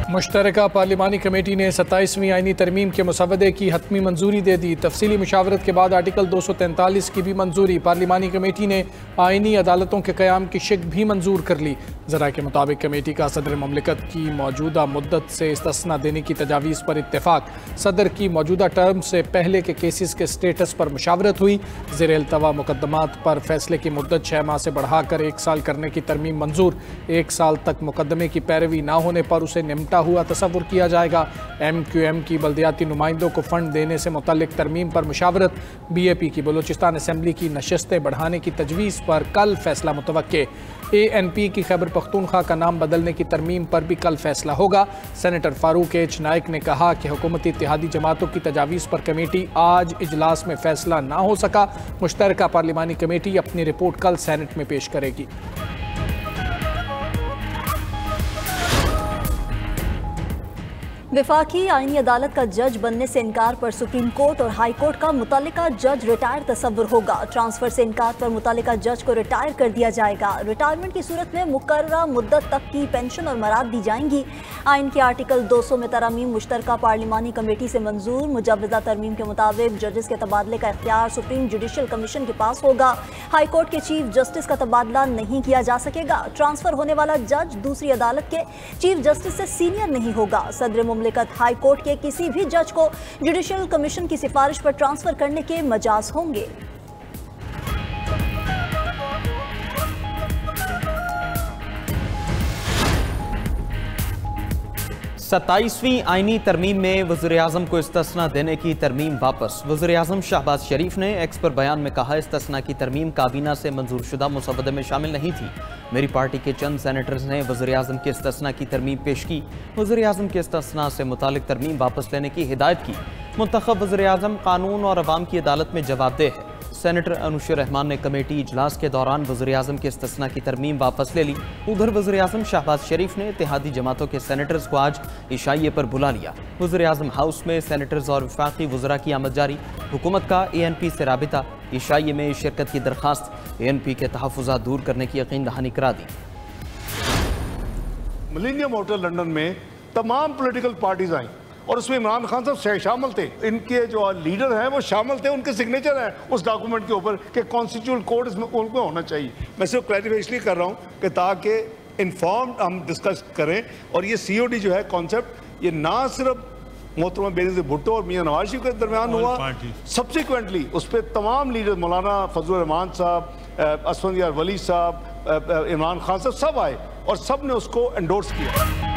मुश्तरका पार्लिमानी committee ने 27वीं आईनी तरमीम के मुसवदे की हतमी मंजूरी दे दी। तफसीली मुशावरत के बाद आर्टिकल 243 की भी मंजूरी। पार्लिमानी कमेटी ने आईनी अदालतों के क़याम की शिक भी मंजूर कर ली। ज़रा के मुताबिक कमेटी का सदर ममलिकत की मौजूदा मुद्दत से इस्तिस्ना देने की तजावीज़ पर इत्तेफाक। सदर की मौजूदा टर्म से पहले के केसेस के स्टेटस पर मुशावरत हुई। ज़ेर अल्तवा मुकदमात पर फैसले की मुद्दत 6 माह से बढ़ाकर 1 साल करने की तरमीम मंजूर। 1 साल तक मुकदमे की पैरवी न होने पर उसे निमटा हुआ तसव्वुर किया जाएगा। MQM की बल्दियाती नुमाइंदों को फंड देने से मुतल्लिक तरमीम पर मुशावरत। BAP की बलूचिस्तान असम्बली की नशस्तें बढ़ाने की तजवीज़ पर कल फैसला मुतवक्के। ANP की खैबर पख्तूनख्वा का नाम बदलने की तरमीम पर भी कल फैसला होगा। सेनेटर फारूक H नाइक ने कहा कि हुकूमती इत्तेहादी जमातों की तजावीज़ पर कमेटी आज इजलास में फैसला ना हो सका। मुश्तरका पार्लिमानी कमेटी अपनी रिपोर्ट कल सेनेट में पेश करेगी। वफाकी आईनी अदालत का जज बनने से इनकार पर सुप्रीम कोर्ट और हाई कोर्ट का मुतल्लिका जज रिटायर तसव्वुर होगा। ट्रांसफर से इनकार पर मुतल्लिका जज को रिटायर कर दिया जाएगा। रिटायरमेंट की सूरत में मुकर्ररा मुद्दत तक की पेंशन और मराद दी जाएंगी। आइन के आर्टिकल 200 में तरमीम मुश्तरका पार्लिमानी कमेटी से मंजूर। मुजव्वज़ा तरमीम के मुताबिक जजेस के तबादले का इख्तियार सुप्रीम जुडिशल कमीशन के पास होगा। हाई कोर्ट के चीफ जस्टिस का तबादला नहीं किया जा सकेगा। ट्रांसफर होने वाला जज दूसरी अदालत के चीफ जस्टिस से सीनियर नहीं होगा। सदर मुमलिकत हाई कोर्ट के किसी भी जज को जुडिशल कमीशन की सिफारिश पर ट्रांसफर करने के मजाज होंगे। 27वीं आईनी तरमीम में वज़ीर-ए-आज़म को इस्तिस्ना देने की तरमीम वापस। वज़ीर-ए-आज़म शहबाज शरीफ ने एक्स पर बयान में कहा, इस्तिस्ना की तरमीम काबीना से मंजूर शुदा मुसवदे में शामिल नहीं थी। मेरी पार्टी के चंद सेनेटर्स ने वज़ीर-ए-आज़म के इस्तिस्ना की तरमीम पेश की। वज़ीर-ए-आज़म के इस्तिस्ना से मुतालिक तरमीम वापस लेने की हिदायत की। मुंतखब वज़ीर-ए-आज़म कानून और अवाम की अदालत में जवाबदेह है। सेनेटर अनुशर रहमान ने कमेटी इजलास के दौरान वज़ीर-ए-आज़म के इस्तिस्ना की तरमीम वापस ले ली। उधर वज़ीर-ए-आज़म शहबाज शरीफ ने इत्तेहादी जमातों के सेनेटर्स को आज इशाइये पर बुला लिया। वज़ीर-ए-आज़म हाउस में सेनेटर्स और वफाकी वज़रा की आमद जारी। हुकूमत का ANP से राबिता। इशाइये में शिरकत की दरख्वास्त। ANP के तहफ़्फ़ुज़ात दूर करने की यकीन दहानी करा दी। मिलेनियम होटल लंदन में तमाम पॉलिटिकल पार्टीज आई और उसमें इमरान खान साहब शामिल थे। इनके जो लीडर हैं वो शामिल थे। उनके सिग्नेचर हैं उस डॉक्यूमेंट के ऊपर कि कॉन्स्टिट्यूशनल कोड इसमें उनको होना चाहिए। मैं सिर्फ क्लैरिफिकेशन कर रहा हूँ कि ताकि इन्फॉर्म्ड हम डिस्कस करें। और ये COD जो है कॉन्सेप्ट, ये ना सिर्फ मोहतरमा बेनज़ीर भुट्टो और मियां नवाज शरीफ के दरमियान हुआ, सब्सिक्वेंटली उस पर तमाम लीडर, मौलाना फजलुर रहमान साहब, असफंद यार वली साहब, इमरान खान साहब, सब आए और सब ने उसको एंडोर्स किया।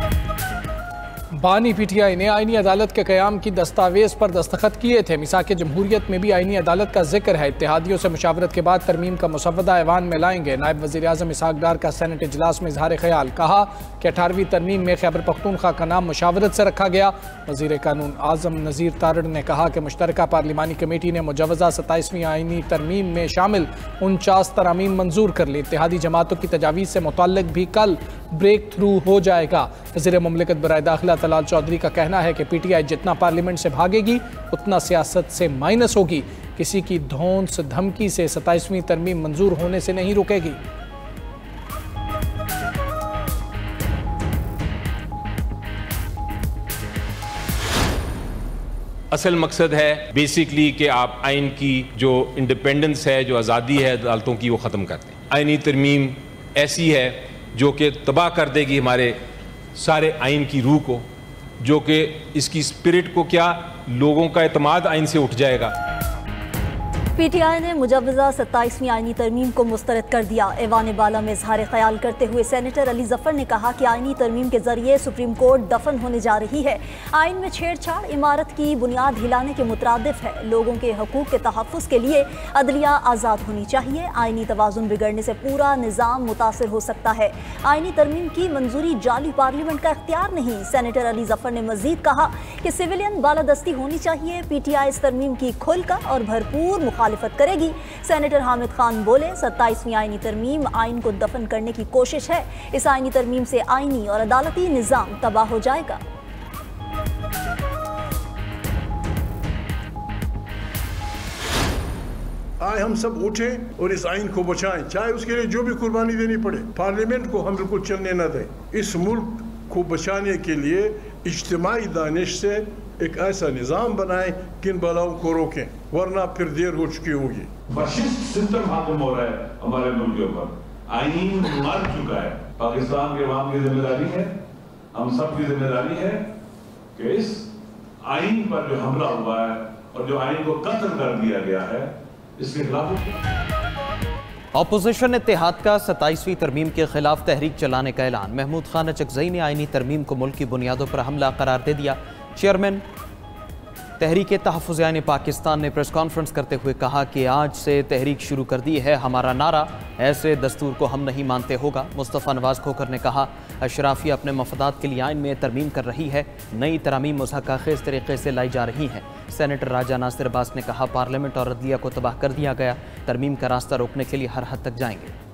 बानी PTI ने आईनी अदालत के क़याम की दस्तावेज़ पर दस्तखत किए थे। मिसाक जमहूरियत में भी आईनी अदालत का जिक्र है। इत्तेहादियों से मुशावरत के बाद तरमीम का मुसवदा ऐवान में लाएंगे। नायब वज़ीर-ए-आज़म इसहाक डार का सेनेट इजलास में इजहार ख्याल। कहा कि 18वीं तरमीम में खैबर पख्तूनख्वा का नाम मुशावरत से रखा गया। वज़ीर कानून आज़म नज़ीर तारड़ ने कहा कि मुश्तरका पार्लिमानी कमेटी ने मुजव्वज़ा 27वीं आईनी तरमीम में शामिल 49 तरामीम मंजूर कर ली। इत्तेहादी जमातों की तजावीज़ से मुतल्लिक भी कल ब्रेक थ्रू हो जाएगा। वज़ीर मुमलिकत बराए दाखिला तलाल चौधरी का कहना है कि PTI जितना पार्लियामेंट से भागेगी उतना सियासत से माइनस होगी। किसी की धौंस धमकी से 27वीं तरमीम मंजूर होने से नहीं रुकेगी। असल मकसद है बेसिकली कि आप आइन की जो इंडिपेंडेंस है, जो आज़ादी है अदालतों की, वो ख़त्म कर दें। आइनी तरमीम ऐसी है जो कि तबाह कर देगी हमारे सारे आइन की रूह को, जो कि इसकी स्पिरिट को, क्या लोगों का एतमाद आइन से उठ जाएगा। PTI ने मुजव्वज़ा 27वीं आईनी तरमीम को मुस्तरद कर दिया। ऐवान बाला में इजहार ख्याल करते हुए सेनेटर अली जफ़र ने कहा कि आईनी तरमीम के जरिए सुप्रीम कोर्ट दफन होने जा रही है। आइन में छेड़छाड़ इमारत की बुनियाद हिलाने के मुतरादिफ है। लोगों के हकूक़ के तहफ़्फ़ुज़ के लिए अदलिया आज़ाद होनी चाहिए। आइनी तवाज़ुन बिगड़ने से पूरा निज़ाम मुतासर हो सकता है। आईनी तरमीम की मंजूरी जाली पार्लियामेंट का इख्तियार नहीं। सेनेटर अली जफ़र ने मज़ीद कहा कि सिविलियन बालादस्ती होनी चाहिए। PTI इस तरमीम की खुलकर और भरपूर मुखालिफत करेगी। सेनेटर हामिद खान बोले, 27वीं आईनी तरमीम आइन को दफन करने की कोशिश है। इस आईनी तरमीम से आईनी और अदालती निज़ाम तबाह हो जाएगा। आए हम सब उठें और इस आइन को बचाएं, चाहे उसके लिए जो भी कुर्बानी देनी पड़े। पार्लियामेंट को हम बिल्कुल चलने न दें। इस मुल्क को बचाने के लिए इज्तिमाई दानिश से एक ऐसा निज़ाम बनाएं कि इन बलाओं को रोकें, वरना फिर देर हो चुकी होगी। फाशिस्ट सिस्टम हाकिम हो रहा है हमारे मुल्क के ऊपर, आईन मर चुका है। पाकिस्तान के अवाम की जिम्मेदारी है, हम सब की जिम्मेदारी है कि इस आईन पर जो हमला हुआ है और जो आईन को कत्ल कर दिया गया है, इसके खिलाफ ऑपोजिशन इत्तेहाद का 27वीं तरमीम के खिलाफ तहरीक चलाने का ऐलान। महमूद खान अचकज़ई ने आईनी तरमीम को मुल्क की बुनियादों पर हमला करार दे दिया। चेयरमैन तहरीक तहफ़्फ़ुज़ आईन पाकिस्तान ने प्रेस कॉन्फ्रेंस करते हुए कहा कि आज से तहरीक शुरू कर दी है, हमारा नारा ऐसे दस्तूर को हम नहीं मानते होगा। मुस्तफ़ा नवाज़ खोखर ने कहा अशराफिया अपने मफदात के लिए आइन में तरमीम कर रही है, नई तरामीम मुज़हक़ाख़ेज़ तरीक़े से लाई जा रही हैं। सेनेटर राजा नासिर अब्बास ने कहा पार्लियामेंट और अदलिया को तबाह कर दिया गया, तरमीम का रास्ता रोकने के लिए हर हद तक जाएंगे।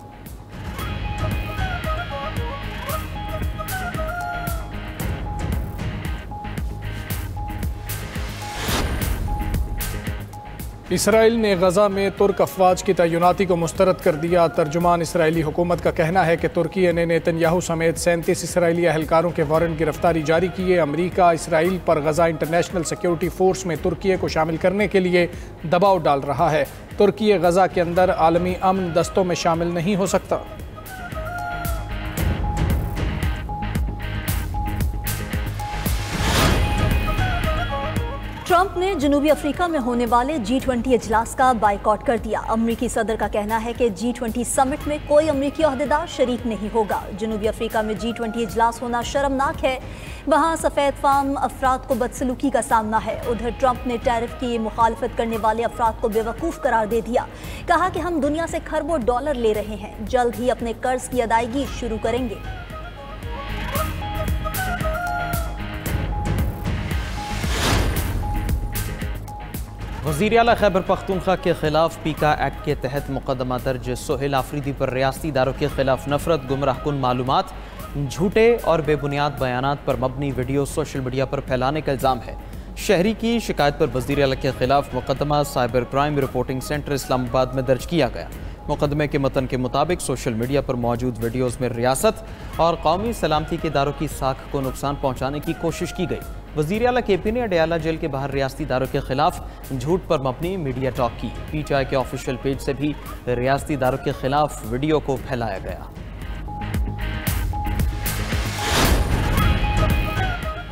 इसराइल ने गजा में तुर्क अफवाज की तैनाती को मुस्तरद कर दिया। तर्जुमान इसराइली हुकूमत का कहना है कि तुर्की ने नेतन्याहू समेत 37 इसराइली अहलकारों के वारंट गिरफ्तारी जारी किए। अमरीका इसराइल पर गजा इंटरनेशनल सिक्योरिटी फोर्स में तुर्की को शामिल करने के लिए दबाव डाल रहा है। तुर्की गजा के अंदर आलमी अमन दस्तों में शामिल नहीं हो सकता। ट्रंप ने जनूबी अफ्रीका में होने वाले G20 इजलास का बाइकॉट कर दिया। अमरीकी सदर का कहना है कि G20 समिट में कोई अमरीकी ओहदेदार शरीक नहीं होगा। जनूबी अफ्रीका में G20 इजलास होना शर्मनाक है, वहाँ सफ़ेद फाम अफराद को बदसलूकी का सामना है। उधर ट्रंप ने टैरिफ की मुखालफत करने वाले अफराद को बेवकूफ़ करार दे दिया। कहा कि हम दुनिया से खरबों डॉलर ले रहे हैं, जल्द ही अपने कर्ज की अदायगी शुरू करेंगे। वज़ीर आला खैबर पख्तूनख्वा के खिलाफ पीका एक्ट के तहत मुकदमा दर्ज। सोहेल आफरीदी पर रियासती इदारों के खिलाफ नफरत, गुमराहकुन मालूमात, झूठे और बेबुनियाद बयानात पर मबनी वीडियो सोशल मीडिया पर फैलाने का इल्ज़ाम है। शहरी की शिकायत पर वज़ीर आला के खिलाफ मुकदमा cyber crime reporting centre Islamabad में दर्ज किया गया। मुकदमे के मतन के मुताबिक सोशल मीडिया पर मौजूद वीडियोज़ में रियासत और कौमी सलामती के इदारों की साख को नुकसान पहुँचाने की कोशिश की गई। वज़ीर आला KP ने अडयाला जेल के बाहर रियासती इदारों के खिलाफ झूठ पर मबनी मीडिया टॉक की। PTI के ऑफिशियल पेज से भी रियासती इदारों के खिलाफ वीडियो को फैलाया गया।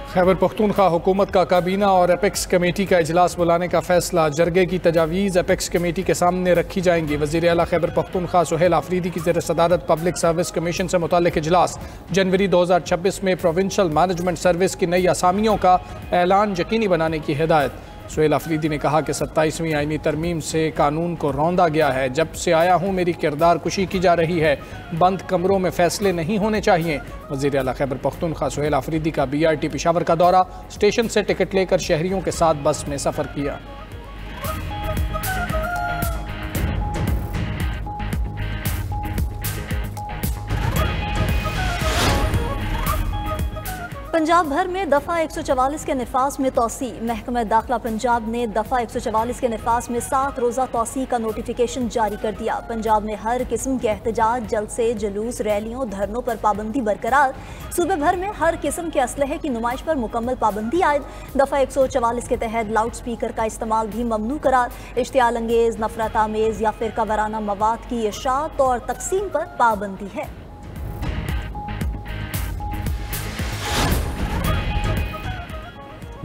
खैबर पख्तूनख्वा हुकूमत का काबीना और एपेक्स कमेटी का इजलास बुलाने का फैसला। जरगे की तजावीज़ एपेक्स कमेटी के सामने रखी जाएंगी। वज़ीर आला खैबर पख्तूनख्वा सोहेल आफरीदी की ज़ेर सदारत पब्लिक सर्विस कमीशन से मुताल्लिक़ इजलास। जनवरी 2026 में प्रोविंशल मैनेजमेंट सर्विस की नई असामियों का ऐलान यकीनी बनाने की हिदायत। सोहेल आफरीदी ने कहा कि 27वीं आईनी तरमीम से कानून को रौंदा गया है। जब से आया हूँ मेरी किरदार कुशी की जा रही है, बंद कमरों में फैसले नहीं होने चाहिए। वज़ीर आला खैबर पख्तूनख्वा सोहेल आफरीदी का BRT पेशावर का दौरा। स्टेशन से टिकट लेकर शहरियों के साथ बस में सफ़र किया। पंजाब भर में दफ़ा 144 के नफाज में तोसी। महकमा दाखिला पंजाब ने दफ़ा 144 के नफाज में 7 रोज़ा तोसी का नोटिफिकेशन जारी कर दिया। पंजाब में हर किस्म के एहतजाज, जलसे, जुलूस, रैलियों, धरनों पर पाबंदी बरकरार। सूबे भर में हर किस्म के असलहे की नुमाइश पर मुकम्मल पाबंदी आयद। दफ़ा 144 के तहत लाउड स्पीकर का इस्तेमाल भी ममनू करार। इश्तियाल अंगेज़, नफरत आमेज़ या फ़िरका वाराना मवाद की इशाअत और तकसीम पर पाबंदी है।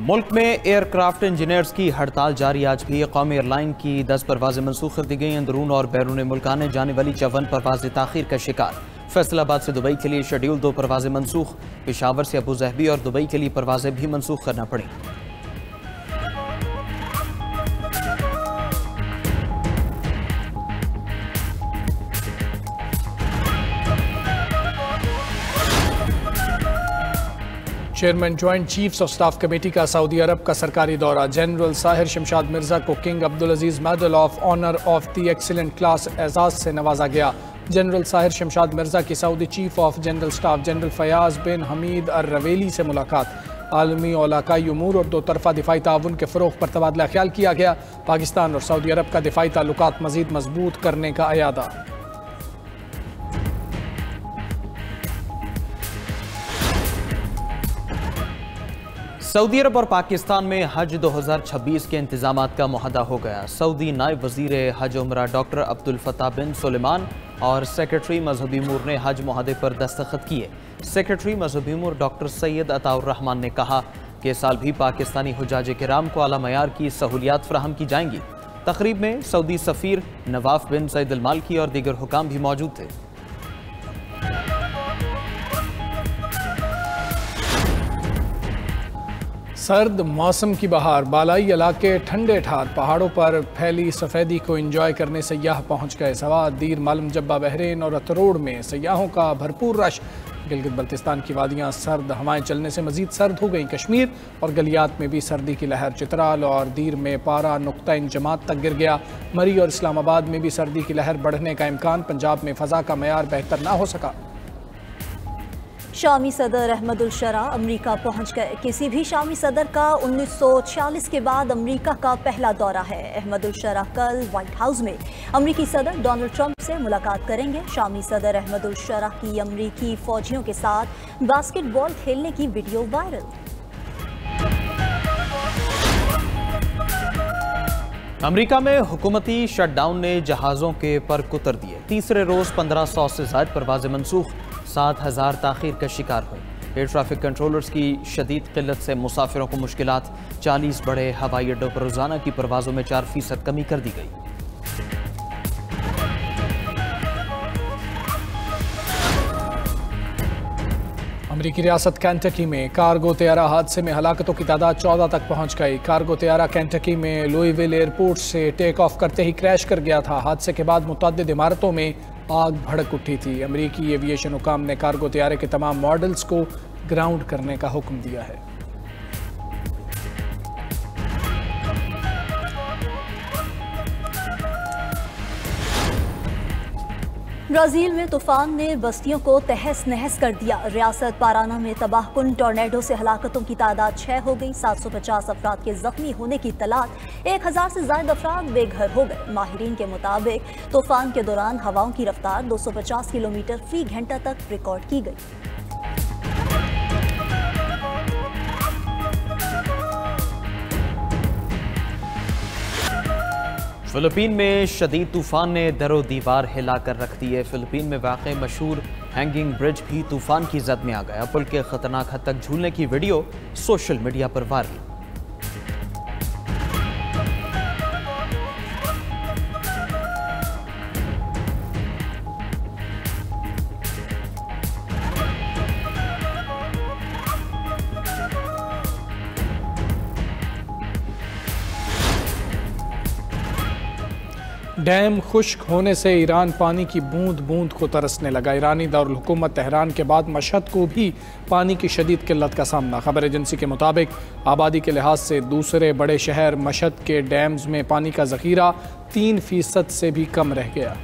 मुल्क में एयरक्राफ्ट इंजीनियर्स की हड़ताल जारी। आज भी कौमी एयरलाइन की 10 परवाजें मनसूख कर दी गई। अंदरून और बैरून मुल्क आने जाने वाली 54 परवाजें ताखीर का शिकार। फैसलाबाद से दुबई के लिए शेड्यूल 2 परवाजें मनसूख। पेशावर से अबू ज़हबी और दुबई के लिए परवाजें भी मनसूख करना पड़ी। Chairman joint chiefs of staff committee का सऊदी अरब का सरकारी दौरा। जनरल साहिर शमशाद मिर्जा को king Abdul Aziz medal of honour of the excellent class एजाज से नवाजा गया। जनरल साहिर शमशाद मिर्जा की Saudi chief of general staff general Fayyad bin Hamed al Ruwaili से मुलाकात। आलमी और इलाकाई उमूर और दो तरफा दिफाई ताउन के फ़रोग़ पर तबादला ख्याल किया गया। पाकिस्तान और सऊदी अरब का दिफाई ताल्लुकात मज़ीद मजबूत करने का अयादा। सऊदी अरब और पाकिस्तान में हज 2026 के इंतजामात का मुहदा हो गया। सऊदी नायब वजीर हज उमरा डॉक्टर अब्दुल फताह बिन सुलेमान और सेक्रेटरी मजहबी उमूर ने हज मुहदे पर दस्तखत किए। सेक्रेटरी मजहबी उमूर डॉक्टर सैयद अताउर रहमान ने कहा कि इस साल भी पाकिस्तानी हुज्जाज किराम को आला मयार की सहूलियात फराहम की जाएंगी। तकरीब में सऊदी सफ़ीर नवाफ बिन सईद अल मालकी और दीगर हुकाम भी मौजूद थे। सर्द मौसम की बहार, बालाई इलाके ठंडे ठार, पहाड़ों पर फैली सफ़ेदी को एंजॉय करने सयाह पहुंच गए। सवाद, दीर, मालम जब्बा, बहरीन और अतरोड़ में सयाहों का भरपूर रश। गिलगित बल्तिस्तान की वादियाँ सर्द हवाएं चलने से मजीद सर्द हो गईं। कश्मीर और गलियात में भी सर्दी की लहर। चित्राल और दीर में पारा नुक्ता इंजमात तक गिर गया। मरी और इस्लामाबाद में भी सर्दी की लहर बढ़ने का इम्कान। पंजाब में फ़ज़ा का मयार बेहतर ना हो सका। शामी सदर अहमदुल शरा अमरीका पहुंच गए। किसी भी शामी सदर का 1946 के बाद अमरीका का पहला दौरा है। अहमदुल शरा कल व्हाइट हाउस में अमरीकी सदर डोनाल्ड ट्रंप से मुलाकात करेंगे। शामी सदर अहमदुल शरा की अमरीकी फौजियों के साथ बास्केटबॉल खेलने की वीडियो वायरल। अमरीका में हुकूमती शटडाउन ने जहाज़ों के पर कुतर दिए। तीसरे रोज़ 1500 से ज़ायद परवाज़ें मनसूख, 7000 ताख़ीर का शिकार हुए। एयर ट्रैफिक कंट्रोलर्स की शदीद किल्लत से मुसाफिरों को मुश्किलात। 40 बड़े हवाई अड्डों पर रोज़ाना की परवाज़ों में 4% कमी कर दी गई। अमरीकी रियासत कैंटकी में कार्गो तैयारा हादसे में हलाकतों की तादाद 14 तक पहुंच गई। कार्गो तैयारा कैंटकी में लुईविल एयरपोर्ट से टेक ऑफ करते ही क्रैश कर गया था। हादसे के बाद मुतअद्दिद इमारतों में आग भड़क उठी थी। अमरीकी एविएशन हुकाम ने कार्गो तैयारे के तमाम मॉडल्स को ग्राउंड करने का हुक्म दिया है। ब्राज़ील में तूफान ने बस्तियों को तहस नहस कर दिया। रियासत पाराना में तबाहकुन टॉर्नेडो से हलाकतों की तादाद 6 हो गई। 750 अफराद के जख्मी होने की इत्तलात। 1000 से ज़ायद अफराद बेघर हो गए। माहिरीन के मुताबिक तूफान के दौरान हवाओं की रफ्तार 250 किलोमीटर फी घंटा तक रिकॉर्ड की गई। फिलिपीन में शदीद तूफान ने दरो दीवार हिलाकर रख दिए। फिलिपीन में वाक़ई मशहूर हैंगिंग ब्रिज भी तूफान की जद में आ गया। पुल के खतरनाक हद तक झूलने की वीडियो सोशल मीडिया पर वायरल। डैम खुश्क होने से ईरान पानी की बूंद बूंद को तरसने लगा। ईरानी दारुल हुकूमत तेहरान के बाद मशहद को भी पानी की शदीद किल्लत का सामना। खबर एजेंसी के मुताबिक आबादी के लिहाज से दूसरे बड़े शहर मशहद के डैम्स में पानी का ज़ख़ीरा 3% से भी कम रह गया।